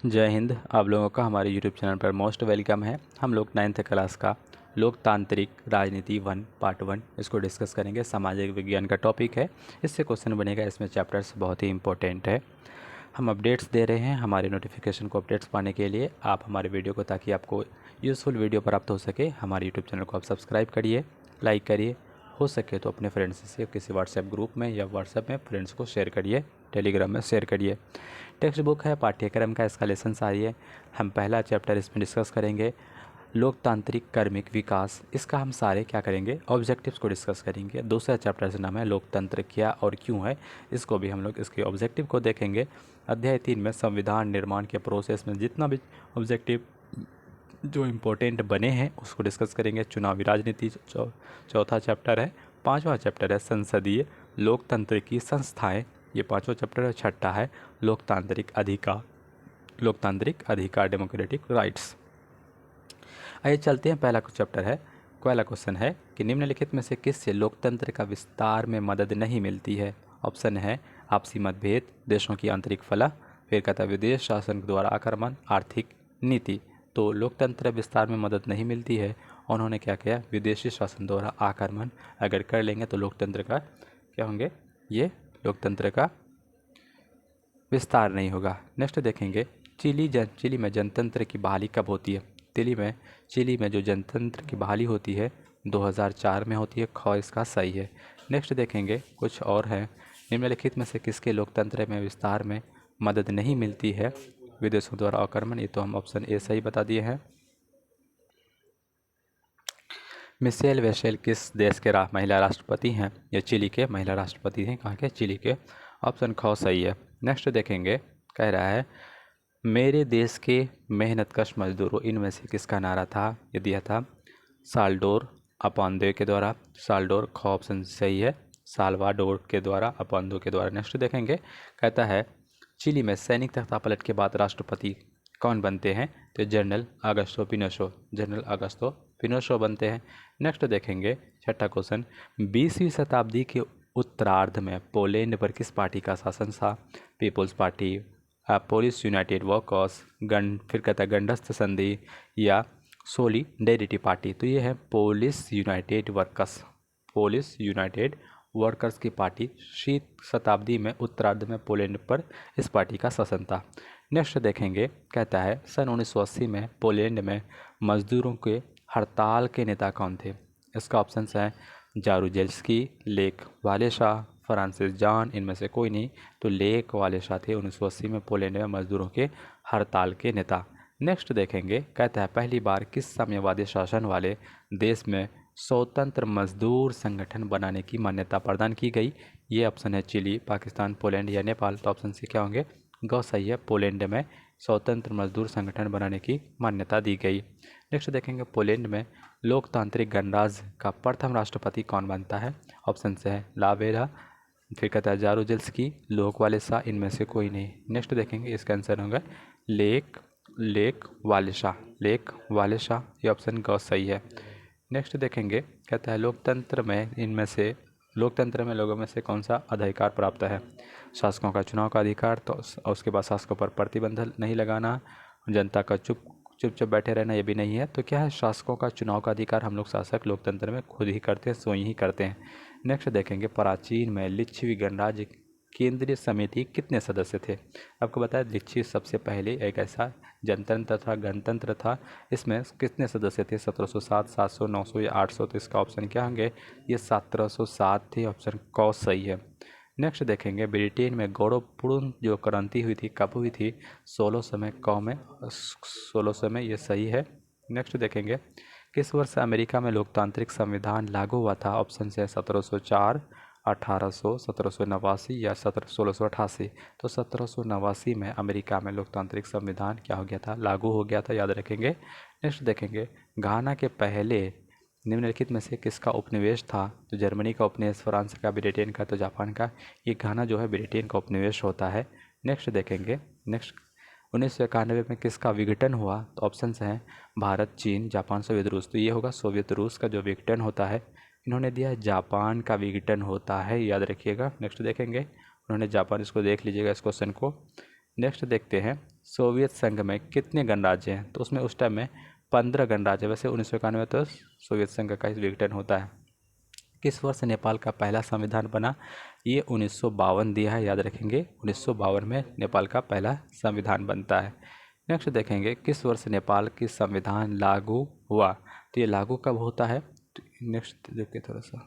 जय हिंद। आप लोगों का हमारे यूट्यूब चैनल पर मोस्ट वेलकम है। हम लोग 9th क्लास का लोकतांत्रिक राजनीति 1 पार्ट 1 इसको डिस्कस करेंगे। सामाजिक विज्ञान का टॉपिक है, इससे क्वेश्चन बनेगा। इसमें चैप्टर्स बहुत ही इंपॉर्टेंट है। हम अपडेट्स दे रहे हैं। हमारे नोटिफिकेशन को अपडेट्स पाने के लिए आप हमारे वीडियो को, ताकि आपको यूज़फुल वीडियो प्राप्त हो सके, हमारे यूट्यूब चैनल को आप सब्सक्राइब करिए, लाइक करिए, हो सके तो अपने फ्रेंड्स से किसी व्हाट्सएप ग्रुप में या व्हाट्सएप में फ्रेंड्स को शेयर करिए, टेलीग्राम में शेयर करिए। टेक्स्ट बुक है, पाठ्यक्रम का इसका लेसन सारी है। हम पहला चैप्टर इसमें डिस्कस करेंगे, लोकतांत्रिक कर्मिक विकास। इसका हम सारे क्या करेंगे, ऑब्जेक्टिव्स को डिस्कस करेंगे। दूसरा चैप्टर से नाम है लोकतंत्र क्या और क्यों है, इसको भी हम लोग इसके ऑब्जेक्टिव को देखेंगे। अध्याय 3 में संविधान निर्माण के प्रोसेस में जितना भी ऑब्जेक्टिव जो इम्पोर्टेंट बने हैं उसको डिस्कस करेंगे। चुनावी राजनीति चौथा चैप्टर है। पांचवा चैप्टर है संसदीय लोकतंत्र की संस्थाएं, ये पांचवा चैप्टर है। छठा है लोकतांत्रिक अधिकार डेमोक्रेटिक राइट्स। आइए चलते हैं। पहला चैप्टर है, पहला क्वेश्चन है कि निम्नलिखित में से किससे लोकतंत्र का विस्तार में मदद नहीं मिलती है। ऑप्शन है आपसी मतभेद, देशों की आंतरिक फलह, फिर कहता है विदेश शासन द्वारा आक्रमण, आर्थिक नीति। तो लोकतंत्र विस्तार में मदद नहीं मिलती है। उन्होंने क्या किया, विदेशी शासन द्वारा आक्रमण अगर कर लेंगे तो लोकतंत्र का क्या होंगे, ये लोकतंत्र का विस्तार नहीं होगा। नेक्स्ट देखेंगे, चिली में जनतंत्र की बहाली कब होती है। चिली में जो जनतंत्र की बहाली होती है 2004 में होती है। ख इसका सही है। नेक्स्ट देखेंगे कुछ और है, निम्नलिखित में से किसके लोकतंत्र में विस्तार में मदद नहीं मिलती है, विदेशों द्वारा आक्रमण। ये तो हम ऑप्शन ए सही बता दिए हैं। मिशेल बेशेल किस देश के महिला राष्ट्रपति हैं। ये चिली के महिला राष्ट्रपति हैं। कहाँ के, चिली के। ऑप्शन ख सही है। नेक्स्ट देखेंगे, कह रहा है मेरे देश के मेहनतकश मजदूरों, इनमें से किसका नारा था। ये दिया था साल्डोर अपांदो के द्वारा। साल्डोर ख ऑप्शन सही है। साल्वाडोर के द्वारा, अपांदो के द्वारा। नेक्स्ट देखेंगे, कहता है चिली में सैनिक तख्तापलट के बाद राष्ट्रपति कौन बनते हैं। तो जनरल अगस्तो पिनोशो बनते हैं। नेक्स्ट देखेंगे छठा क्वेश्चन, 20वीं शताब्दी के उत्तरार्ध में पोलैंड पर किस पार्टी का शासन था। People's party, Polish united workers, फिर कहता है गंडस्थ संधि या सोलिडेरिटी पार्टी। तो ये है पोलिश यूनाइटेड वर्कर्स की पार्टी। शीत शताब्दी में उत्तरार्ध में पोलैंड पर इस पार्टी का शासन था। नेक्स्ट देखेंगे, कहता है सन 1980 में पोलैंड में मजदूरों के हड़ताल के नेता कौन थे। इसका ऑप्शन है जारुजेल्स्की, लेक वालेशा, फ्रांसिस जॉन। इनमें से कोई नहीं, तो लेक वालेशा थे 1980 में पोलैंड में मजदूरों के हड़ताल के नेता। नेक्स्ट देखेंगे, कहता है पहली बार किस साम्यवादी शासन वाले देश में स्वतंत्र मजदूर संगठन बनाने की मान्यता प्रदान की गई। ये ऑप्शन है चिली, पाकिस्तान, पोलैंड या नेपाल। तो ऑप्शन सी क्या होंगे, ग सही है। पोलैंड में स्वतंत्र मजदूर संगठन बनाने की मान्यता दी गई। नेक्स्ट देखेंगे, पोलैंड में लोकतांत्रिक गणराज्य का प्रथम राष्ट्रपति कौन बनता है। ऑप्शन से है लावेरा, फिर कहता है जारुजेल्स्की, लोक वालेसा। इनमें से कोई नहीं। नेक्स्ट देखेंगे, इसका आंसर होगा लेक वालेसा। ये ऑप्शन ग सही है। नेक्स्ट देखेंगे, कहता है लोकतंत्र में लोगों में से कौन सा अधिकार प्राप्त है। शासकों का चुनाव का अधिकार, तो उसके बाद शासकों पर प्रतिबंध नहीं लगाना, जनता का चुपचाप बैठे रहना, ये भी नहीं है। तो क्या है, शासकों का चुनाव का अधिकार हम लोग शासक लोकतंत्र में खुद ही करते हैं, स्वयं ही करते हैं। नेक्स्ट देखेंगे, प्राचीन में लिच्छवी गणराज्य केंद्रीय समिति कितने सदस्य थे। आपको बताया लिच्छवी सबसे पहले एक ऐसा जनतंत्र था, गणतंत्र था। इसमें कितने सदस्य थे, 1707, 700, 900 या 800। तो इसका ऑप्शन क्या होंगे, ये 1707 थे। ऑप्शन क सही है। नेक्स्ट देखेंगे, ब्रिटेन में गौरवपूर्ण जो क्रांति हुई थी कब हुई थी। 1600 में, क में 1600 में, ये सही है। नेक्स्ट देखेंगे, किस वर्ष अमेरिका में लोकतांत्रिक संविधान लागू हुआ था। ऑप्शन से 1704, 1800, 1789 या 1688। तो 1789 में अमेरिका में लोकतांत्रिक संविधान क्या हो गया था, लागू हो गया था, याद रखेंगे। नेक्स्ट देखेंगे, घाना के पहले निम्नलिखित में से किसका उपनिवेश था। तो जर्मनी का उपनिवेश, फ्रांस का, ब्रिटेन का, तो जापान का। ये घाना जो है ब्रिटेन का उपनिवेश होता है। नेक्स्ट देखेंगे, 1991 में किसका विघटन हुआ। तो ऑप्शन हैं भारत, चीन, जापान, सोवियत रूस। तो ये होगा सोवियत रूस का जो विघटन होता है। इन्होंने दिया है जापान का विघटन होता है, याद रखिएगा। नेक्स्ट देखेंगे, उन्होंने जापान, इसको देख लीजिएगा इस क्वेश्चन को। नेक्स्ट देखते हैं सोवियत संघ में कितने गणराज्य हैं, तो उसमें उस टाइम में 15 गणराज्य। वैसे 1991 में तो सोवियत संघ का ही विघटन होता है। किस वर्ष नेपाल का पहला संविधान बना, ये 1952 दिया है, याद रखेंगे 1952 में नेपाल का पहला संविधान बनता है। नेक्स्ट देखेंगे किस वर्ष नेपाल की संविधान लागू हुआ, तो ये लागू कब होता है, तो नेक्स्ट देखते थोड़ा सा।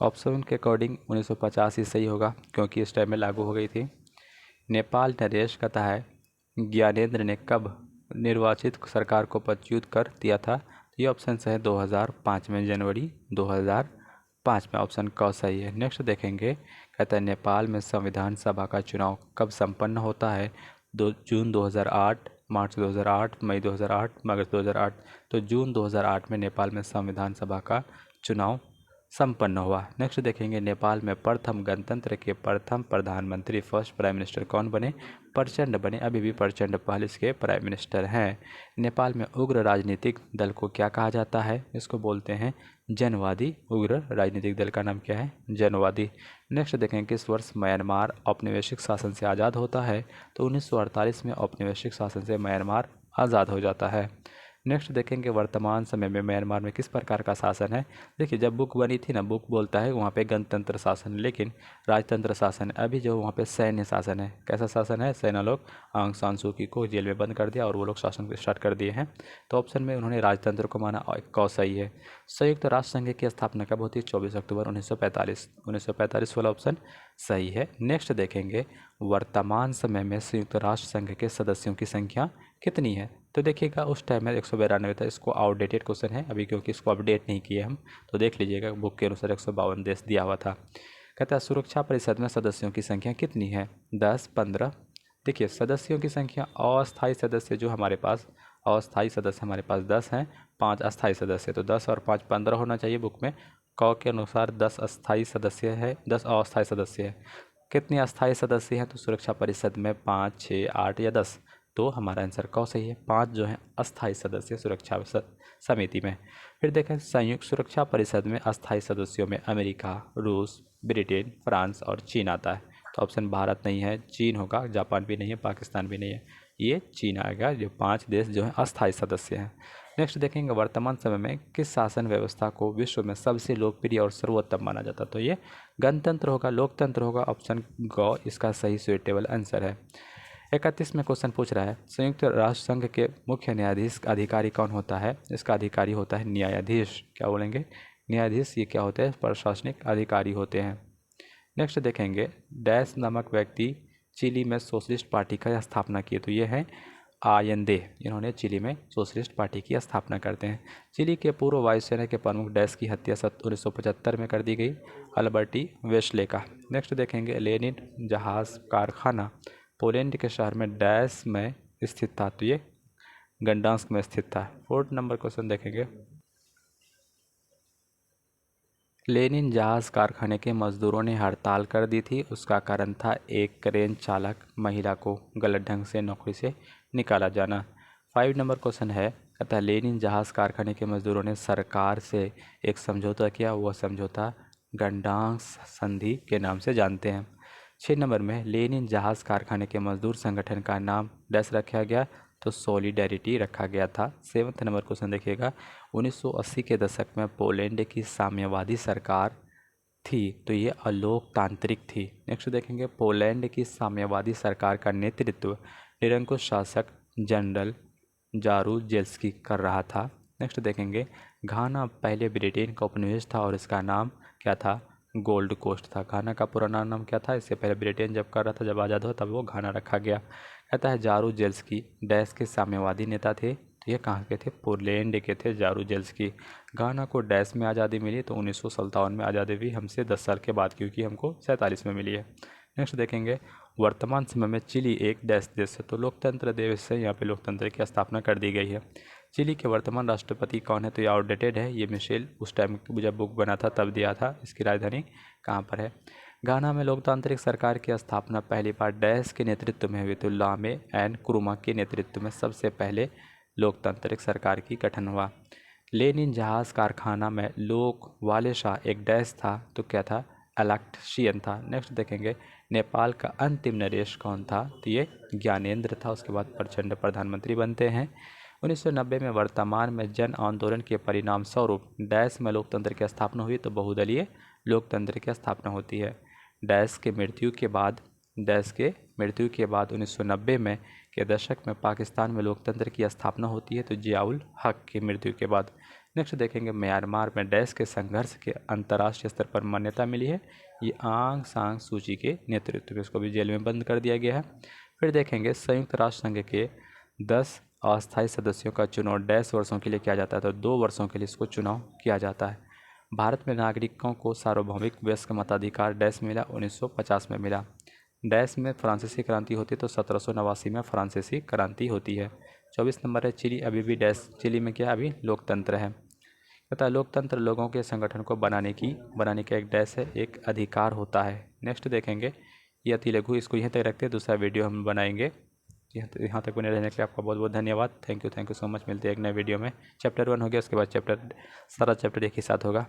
ऑप्शन के अकॉर्डिंग 1950 ही सही होगा, क्योंकि इस टाइम में लागू हो गई थी। नेपाल नरेश कहता है ज्ञानेंद्र ने कब निर्वाचित सरकार को पदच्युत कर दिया था, तो ये ऑप्शन है 2005 में, जनवरी 2005 में, ऑप्शन क सही है। नेक्स्ट देखेंगे, कहता है नेपाल में संविधान सभा का चुनाव कब संपन्न होता है, जून 2008, मार्च 2008, मई 2008, अगस्त 2008। तो जून 2008 में नेपाल में संविधान सभा का चुनाव संपन्न हुआ। नेक्स्ट देखेंगे नेपाल में प्रथम गणतंत्र के प्रथम प्रधानमंत्री फर्स्ट प्राइम मिनिस्टर कौन बने, प्रचंड बने। अभी भी प्रचंड पहले इसके प्राइम मिनिस्टर हैं। नेपाल में उग्र राजनीतिक दल को क्या कहा जाता है, इसको बोलते हैं जनवादी। उग्र राजनीतिक दल का नाम क्या है, जनवादी। नेक्स्ट देखेंगे किस वर्ष म्यांमार औपनिवेशिक शासन से आज़ाद होता है, तो 1948 में औपनिवेशिक शासन से म्यांमार आज़ाद हो जाता है। नेक्स्ट देखेंगे वर्तमान समय में म्यांमार में किस प्रकार का शासन है। देखिए जब बुक बनी थी ना, बुक बोलता है वहाँ पे गणतंत्र शासन, लेकिन राजतंत्र शासन है। अभी जो वहाँ पे सैन्य शासन है। कैसा शासन है, सेना लोग आंग सान सू की को जेल में बंद कर दिया और वो लोग शासन स्टार्ट कर दिए हैं। तो ऑप्शन में उन्होंने राजतंत्र को माना, क सही है। संयुक्त राष्ट्र संघ की स्थापना कब होती है, 24 अक्टूबर 1945। 1945 वाला ऑप्शन सही है। नेक्स्ट देखेंगे वर्तमान समय में संयुक्त राष्ट्र संघ के सदस्यों की संख्या कितनी है, तो देखिएगा उस टाइम में 192 था। इसको आउटडेटेड क्वेश्चन है अभी, क्योंकि इसको अपडेट नहीं किए हम, तो देख लीजिएगा बुक के अनुसार 152 देश दिया हुआ था। कहता है सुरक्षा परिषद में सदस्यों की संख्या कितनी है, 10, 15। देखिए सदस्यों की संख्या, अस्थायी सदस्य जो हमारे पास, अस्थायी सदस्य हमारे पास 10 हैं, 5 अस्थायी सदस्य, तो 10 और 5 15 होना चाहिए बुक में। क के अनुसार 10 अस्थायी सदस्य है, 10 अस्थायी सदस्य है। कितने अस्थायी सदस्य हैं, तो सुरक्षा परिषद में 5, 6, 8 या 10। तो हमारा आंसर क सही है, 5 जो है अस्थायी सदस्य सुरक्षा समिति में। फिर देखें संयुक्त सुरक्षा परिषद में अस्थायी सदस्यों में अमेरिका, रूस, ब्रिटेन, फ्रांस और चीन आता है। तो ऑप्शन भारत नहीं है, चीन होगा, जापान भी नहीं है, पाकिस्तान भी नहीं है, ये चीन आएगा। जो 5 देश जो हैं अस्थायी सदस्य हैं। नेक्स्ट देखेंगे वर्तमान समय में किस शासन व्यवस्था को विश्व में सबसे लोकप्रिय और सर्वोत्तम माना जाता है, तो ये गणतंत्र होगा, लोकतंत्र होगा, ऑप्शन ग इसका सही सुइटेबल आंसर है। 31 में क्वेश्चन पूछ रहा है संयुक्त राष्ट्र संघ के मुख्य न्यायाधीश अधिकारी कौन होता है, इसका अधिकारी होता है न्यायाधीश। क्या बोलेंगे, न्यायाधीश। ये क्या होते हैं, प्रशासनिक अधिकारी होते हैं। नेक्स्ट देखेंगे डैश नामक व्यक्ति चिली में सोशलिस्ट पार्टी का स्थापना की, तो ये है आयंदे। इन्होंने चिली में सोशलिस्ट पार्टी की स्थापना करते हैं। चिली के पूर्व वायुसेना के प्रमुख डैश की हत्या 1975 में कर दी गई, अल्बर्टी वेस्ले का। नेक्स्ट देखेंगे लेनिन जहाज कारखाना पोलैंड के शहर में डैश में स्थित था, तो ये गंडांस्क में स्थित था। 4 नंबर क्वेश्चन देखेंगे लेनिन जहाज कारखाने के मजदूरों ने हड़ताल कर दी थी, उसका कारण था एक क्रेन चालक महिला को गलत ढंग से नौकरी से निकाला जाना। 5 नंबर क्वेश्चन है कहता है लेनिन जहाज कारखाने के मजदूरों ने सरकार से एक समझौता किया, वह समझौता गंडांस्क संधि के नाम से जानते हैं। 6 नंबर में लेनिन जहाज कारखाने के मजदूर संगठन का नाम डैश रखा गया, तो सॉलिडेरिटी रखा गया था। 7 नंबर क्वेश्चन देखिएगा 1980 के दशक में पोलैंड की साम्यवादी सरकार थी, तो ये अलोकतांत्रिक थी। नेक्स्ट देखेंगे पोलैंड की साम्यवादी सरकार का नेतृत्व निरंकुश शासक जनरल जारूजेल्स्की कर रहा था। नेक्स्ट देखेंगे घाना पहले ब्रिटेन का उपनिवेश था और इसका नाम क्या था, गोल्ड कोस्ट था। घाना का पुराना नाम क्या था, इससे पहले ब्रिटेन जब कर रहा था, जब आज़ाद हुआ तब वो घाना रखा गया। कहता है जारूजेल्स्की डैश के साम्यवादी नेता थे, तो ये कहाँ के थे, पोलैंड के थे जारूजेल्स्की। घाना को डैश में आज़ादी मिली, तो 1957 में आज़ादी भी हमसे 10 साल के बाद, क्योंकि हमको 47 में मिली है। नेक्स्ट देखेंगे वर्तमान समय में चिली एक डैश देश है, तो लोकतंत्र देश है, यहाँ पे लोकतंत्र की स्थापना कर दी गई है। चिली के वर्तमान राष्ट्रपति कौन है, तो ये आउटडेटेड है, ये मिशेल उस टाइम जब बुक बना था तब दिया था। इसकी राजधानी कहाँ पर है। घाना में लोकतांत्रिक सरकार की स्थापना पहली बार डैश के नेतृत्व में हुई, तो लामे एंड क्रुमा के नेतृत्व में सबसे पहले लोकतांत्रिक सरकार की गठन हुआ। लेनिन जहाज कारखाना में लोक वाले शाह एक डैश था, तो क्या था, इलेक्ट्रीशियन था। नेक्स्ट देखेंगे नेपाल का अंतिम नरेश कौन था? तो ये ज्ञानेंद्र था। उसके बाद प्रचंड प्रधानमंत्री बनते हैं। 1990 में वर्तमान में जन आंदोलन के परिणाम स्वरूप डैश में लोकतंत्र की स्थापना हुई, तो बहुदलीय लोकतंत्र की स्थापना होती है। डैश के मृत्यु के बाद 1990 में के दशक में पाकिस्तान में लोकतंत्र की स्थापना होती है, तो जियाउल हक की मृत्यु के बाद। नेक्स्ट देखेंगे म्यांमार में डैश के संघर्ष के अंतर्राष्ट्रीय स्तर पर मान्यता मिली है। ये आंग सांग सूची के नेतृत्व में, इसको भी जेल में बंद कर दिया गया है। फिर देखेंगे संयुक्त राष्ट्र संघ के 10 अस्थायी सदस्यों का चुनाव डैश वर्षों के लिए किया जाता है, तो 2 वर्षों के लिए इसको चुनाव किया जाता है। भारत में नागरिकों को सार्वभौमिक वयस्क मताधिकार डैश मिला 1950 में मिला। डैश में फ्रांसीसी क्रांति होती है, तो 1789 में फ्रांसीसी क्रांति होती है। 24 नंबर है चिली, अभी भी डैश चिली में क्या अभी लोकतंत्र है। कहता है लोकतंत्र लोगों के संगठन को बनाने का एक डैश है, एक अधिकार होता है। नेक्स्ट देखेंगे ये अति लघु, इसको यहीं तक रखते हैं, दूसरा वीडियो हम बनाएंगे। यहाँ तक बने रहने के लिए आपका बहुत बहुत धन्यवाद। Thank you so much. मिलते हैं एक नए वीडियो में। चैप्टर 1 हो गया, उसके बाद सारा चैप्टर एक ही साथ होगा।